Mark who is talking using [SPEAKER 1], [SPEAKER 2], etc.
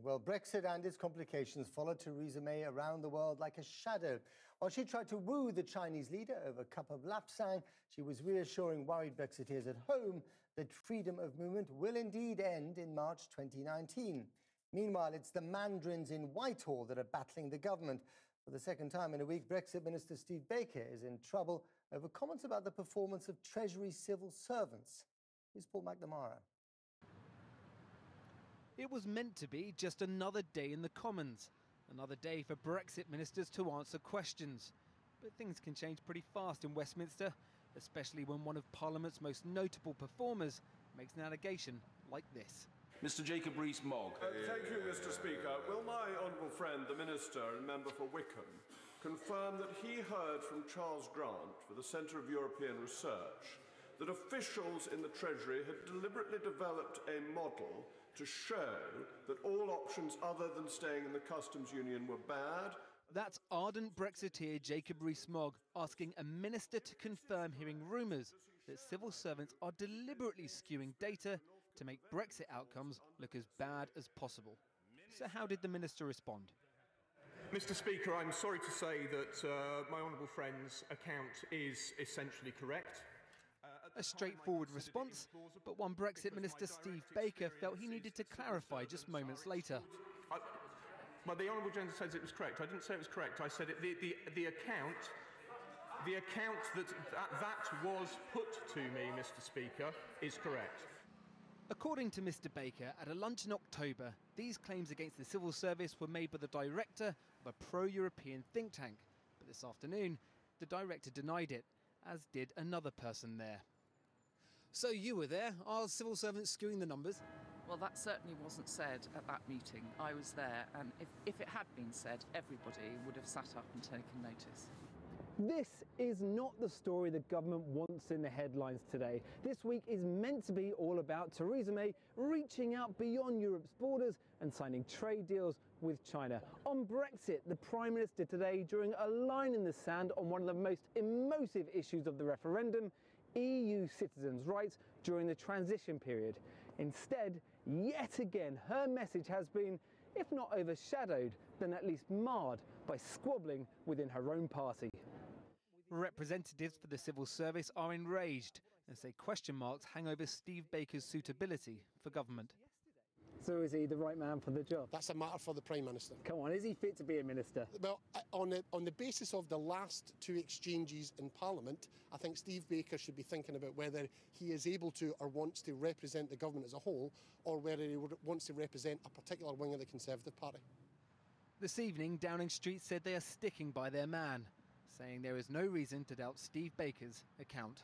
[SPEAKER 1] Well, Brexit and its complications followed Theresa May around the world like a shadow. While she tried to woo the Chinese leader over a cup of lapsang, she was reassuring worried Brexiteers at home that freedom of movement will indeed end in March 2019. Meanwhile, it's the mandarins in Whitehall that are battling the government. For the second time in a week, Brexit Minister Steve Baker is in trouble over comments about the performance of Treasury civil servants. Here's Paul McNamara.
[SPEAKER 2] It was meant to be just another day in the Commons, another day for Brexit ministers to answer questions. But things can change pretty fast in Westminster, especially when one of Parliament's most notable performers makes an allegation like this.
[SPEAKER 3] Mr Jacob Rees-Mogg.
[SPEAKER 4] Thank you, Mr Speaker. Will my honourable friend, the Minister and Member for Wickham, confirm that he heard from Charles Grant for the Centre of European Research that officials in the Treasury had deliberately developed a model to show that all options other than staying in the customs union were bad?
[SPEAKER 2] That's ardent Brexiteer Jacob Rees-Mogg asking a minister to confirm hearing rumours that civil servants are deliberately skewing data to make Brexit outcomes look as bad as possible. So how did the minister respond?
[SPEAKER 5] Mr Speaker, I'm sorry to say that my honourable friend's account is essentially correct.
[SPEAKER 2] A straightforward response, but one Brexit Minister, Steve Baker, felt he needed to clarify just moments later.
[SPEAKER 5] Well, the honourable gentleman says it was correct. I didn't say it was correct. I said the account that was put to me, Mr Speaker, is correct.
[SPEAKER 2] According to Mr Baker, at a lunch in October, these claims against the civil service were made by the director of a pro-European think tank. But this afternoon, the director denied it, as did another person there.
[SPEAKER 6] So you were there. Are civil servants skewing the numbers?
[SPEAKER 7] Well, that certainly wasn't said at that meeting. I was there, and if it had been said, everybody would have sat up and taken notice.
[SPEAKER 2] This is not the story the government wants in the headlines today. This week is meant to be all about Theresa May reaching out beyond Europe's borders and signing trade deals with China. On Brexit, the Prime Minister today drawing a line in the sand on one of the most emotive issues of the referendum, EU citizens' rights during the transition period. Instead, yet again, her message has been, if not overshadowed, then at least marred by squabbling within her own party. Representatives for the civil service are enraged and say question marks hang over Steve Baker's suitability for government. So is he the right man for the job?
[SPEAKER 8] That's a matter for the Prime Minister.
[SPEAKER 2] Come on, is he fit to be a minister?
[SPEAKER 8] Well, on the basis of the last two exchanges in Parliament, I think Steve Baker should be thinking about whether he is able to or wants to represent the government as a whole, or whether he wants to represent a particular wing of the Conservative Party.
[SPEAKER 2] This evening, Downing Street said they are sticking by their man, saying there is no reason to doubt Steve Baker's account.